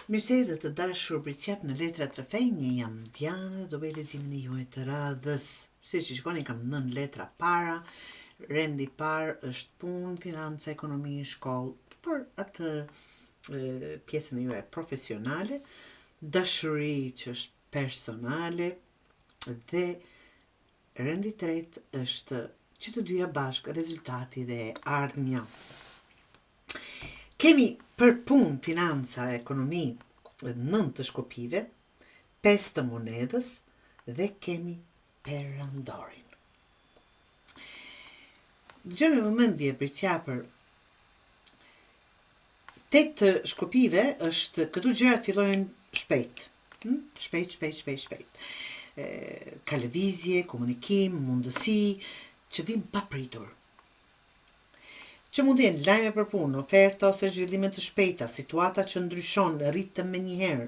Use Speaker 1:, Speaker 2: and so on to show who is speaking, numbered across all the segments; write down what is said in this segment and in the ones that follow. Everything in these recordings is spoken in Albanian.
Speaker 1: Mirëse dhe të dashur përqep në letra të rafejnje, jam Diana, do bëj leximin e juaj të radhës. Si që shikoni, kam 9 letra para, rendi parë është punë, financa, ekonomi, shkollë, për atë pjesën e juaj profesionale, dashuri që është personale, dhe rendi tretë është që të dyja bashkë rezultati dhe ardhmja. Kemi për punë, financa, ekonomi, 9 të shkopive, 5 të monedhës dhe kemi perandorin. Dëgjojmë vëmendje për qapër. 8 të shkopive është këtu gjërat fillojnë shpejt. Shpejt. Ka lëvizje, komunikim, mundësi që vijnë pa pritur. Që mund të jenë lajme për punë, oferta ose zhvillime të shpejta, situata që ndryshon, rritëm me njëherë.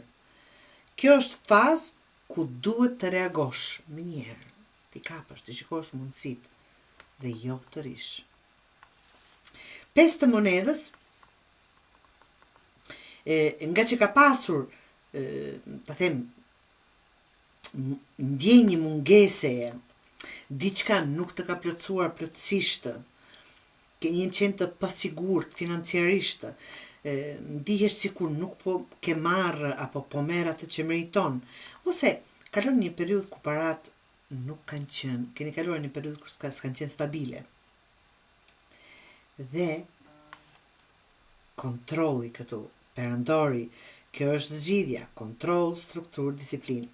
Speaker 1: Kjo është fazë ku duhet të reagosh me njëherë. Ti kapësh, të shikosh mundësit dhe jo të rish. 5 të monedhës, nga që ka pasur, të them, ndjenjë mungese, diçka nuk të ka plotësuar plotësisht, ke një qenë të pasigurt financiarisht, ndihesh sikur nuk po ke marrë apo po merr atë që meriton, ose kalon një periudhë ku parat nuk kanë qenë, keni kaluar një periudhë ku s'kanë qenë stabile. Dhe kontrolli këtu, perandori, kjo është zgjidhja, kontroll, strukturë, disiplinë.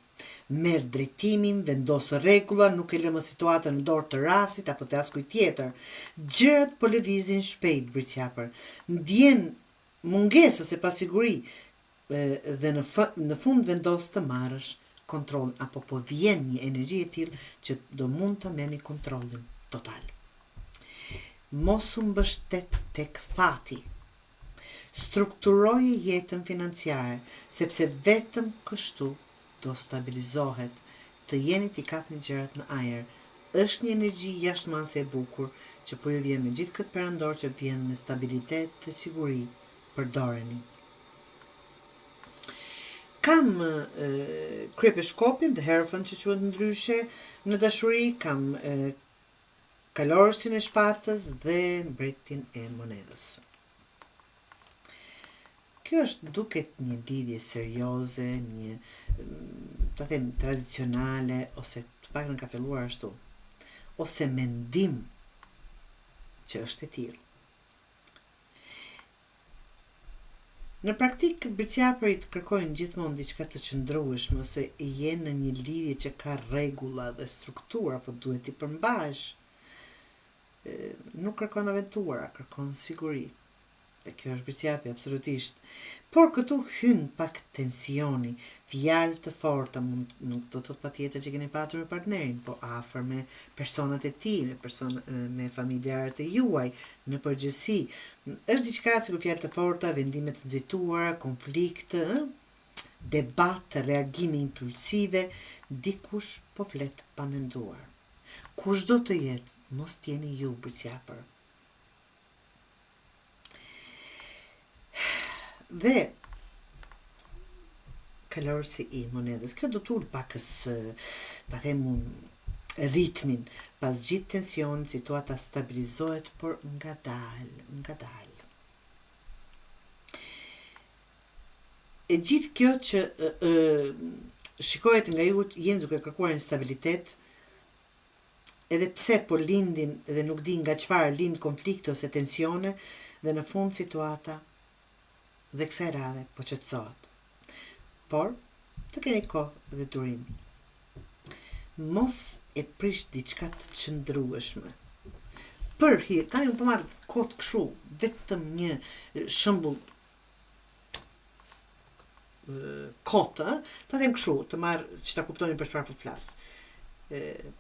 Speaker 1: Merr drejtimin, vendos rregulla, nuk e lëmë situatën në dorë të rasit apo të askujt tjetër. Gjërat po lëvizin shpejt britsjapër. Ndjen mungesë ose pasiguri dhe në fund vendos të marrësh kontroll apo po vjen një energji e tillë që do mund të merrni kontrollin total. Mos u mbështet tek fati. Strukturoje jetën financiare, sepse vetëm kështu do stabilizohet, të jeni t'i kapni gjërat në ajër. Është një energji jashtëmanse e bukur që po ju vjen me gjithë këtë perandor që vjen me stabilitet dhe siguri, përdoreni. Kam kryepiskopin dhe herfën që quhet ndryshe në dashuri, kam kalorësin e shpatës dhe mbretin e monedhës. Kjo është duket një lidhje serioze, një, të them, tradicionale, ose të paktën ka filluar ashtu, ose mendim që është e tillë. Në praktik, britsjapërit kërkojnë gjithmonë diçka të qëndrueshme, ose jenë në një lidhje që ka rregulla dhe struktura, po duhet i përmbash. Nuk kërkon aventura, kërkon siguri. Dhe kjo është britsjapi, absolutisht. Por këtu hyn pak tensioni, fjalë të forta, nuk do të thotë patjetër që keni patur me partnerin, po afër me personat e tij, me familjarët e juaj, në përgjithësi. Është diçka sikur fjalë të forta, vendime të nxituara, konflikt, debat, reagime impulsive, dikush po flet pa menduar. Kushdo të jetë, mos t'jeni ju britsjapër. Dhe kalorësi i monedhës. Kjo do t'ul pakës, ta them unë, ritmin. Pas gjithë tension, situata stabilizohet, por ngadalë. E gjithë kjo që shikohet nga ju, jeni duke kërkuar instabilitet, edhe pse po lindin dhe nuk di nga çfarë lind konflikte ose tensione, dhe në fund situata dhe kësaj radhe po qetësohet. Por, të keni kohë dhe durim. Mos e prish diçka të qëndrueshme. Për hir, tani unë po marr kot kështu, vetëm një shembull kotë, ta them kështu, të marr që ta kuptoni për çfarë po flas.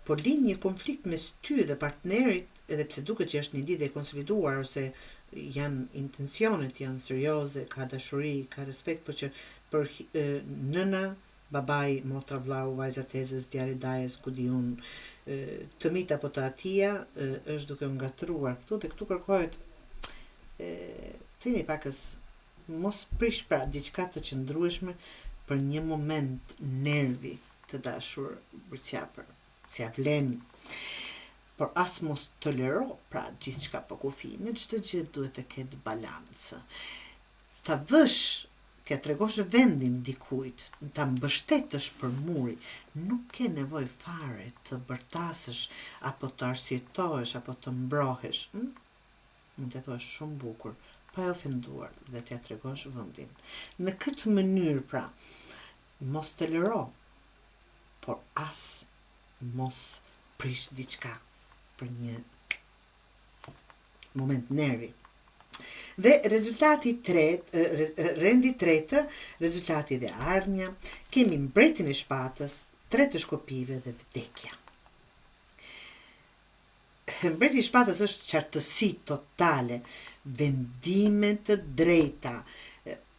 Speaker 1: Po lind një konflikt mes ty dhe partnerit, edhe pse duket që është një lidhje e konsoliduar ose janë intensionet janë serioze, ka dashuri, ka respekt, por që për nëna, babai, motra, vllau, vajza tezës, djali dajës, ku di unë, të mit apo të atia, është duke ngatruar këtu, dhe këtu kërkohet të jeni pakës Mos prish pra diçka të qëndrueshme për një moment nervi të dashur birqapër, si ja vlen. Por as mos tolero pra gjithçka pa kufi. Në çdo gjë duhet të ketë balancë. Ta vësh, t'ja tregosh vendin dikujt, ta mbështetësh për muri, nuk ke nevojë fare të bërtasësh apo të arsyetohesh apo të mbrohesh. Mund të thuash shumë bukur, pa e ofenduar dhe t'ja tregosh vendin. Në këtë mënyrë pra, mos tolero, por as mos prish diçka për një moment nervi. Dhe rezultati rendi tretë, rezultati dhe ardhmja, kemi mbretin e shpatës, 3 të shkopive dhe vdekja. Mbreti i shpatës është qartësi totale, vendime të drejta,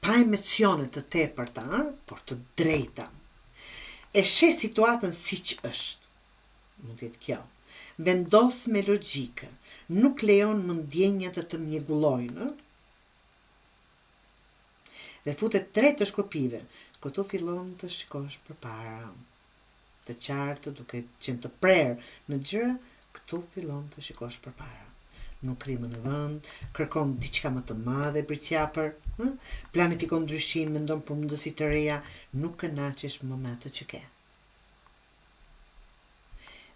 Speaker 1: pa emocione të tepërta, por të drejta. E sheh situatën siç është. Mund të jetë kjo. Vendos me logjikë, nuk lejon mendjenjat të mjegullojnë. Dhe futet 3 të shkopive, këtu fillon të shikosh përpara. Të qartë, duke qenë të prerë në gjëra, këtu fillon të shikosh përpara. Nuk rrimë në vend, kërkon diçka më të madhe birqapër, planifikon ndryshim, mendon për mundësi të reja, nuk kënaqesh më me atë që ke.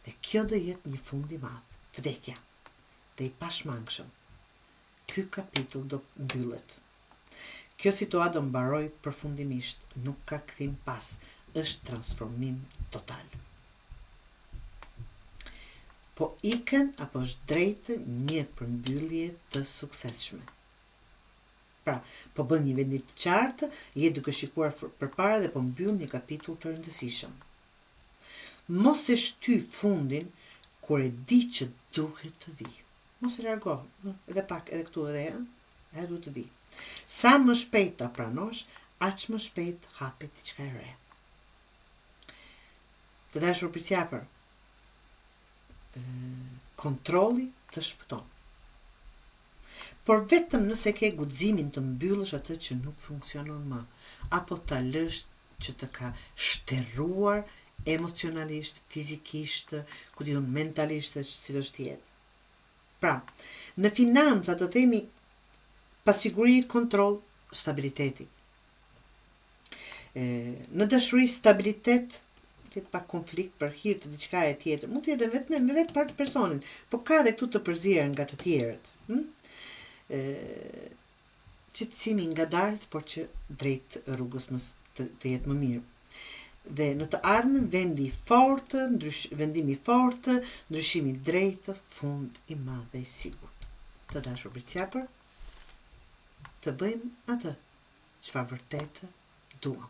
Speaker 1: Dhe kjo do jetë një fund i madh, vdekja, dhe i pashmangshëm. Ky kapitull do mbyllet. Kjo situatë do mbaroj përfundimisht, nuk ka kthim pas, është transformim total. Po ikën apo është drejtë një përmbyllje të suksesshme. Pra, po bën një vendit të qartë, je duke shikuar përpara dhe po mbyll një kapitull të rëndësishëm. Mos e shty fundin kur e di që duhet të vi. Mos e largo, edhe pak, edhe këtu edhe duhet të vi. Sa më shpejt ta pranosh, aq më shpejt hapet diçka e re. Të dashur birqapër, kontrolli të shpëton. Por vetëm nëse ke guximin të mbyllësh atë që nuk funksionon më, apo ta lësh që të ka shterruar emocionalisht, fizikisht, mentalisht, si do shtijet. Pra, në financa të themi pasiguri, kontroll, stabiliteti. Në dashuri, stabilitet, të pa konflikt për hir të diçka e tjetër, mund të jetë vetëm me vetë personin, po ka edhe këtu të përzier nga të tjerët. Qetësimi ngadalt, por që drejt rrugës të jetë më mirë. Dhe në të ardhmen vendimi i fortë, ndryshimi i drejtë, fund i madh dhe i sigurt. Të dashur birqapër, të bëjmë atë çfarë vërtet duam.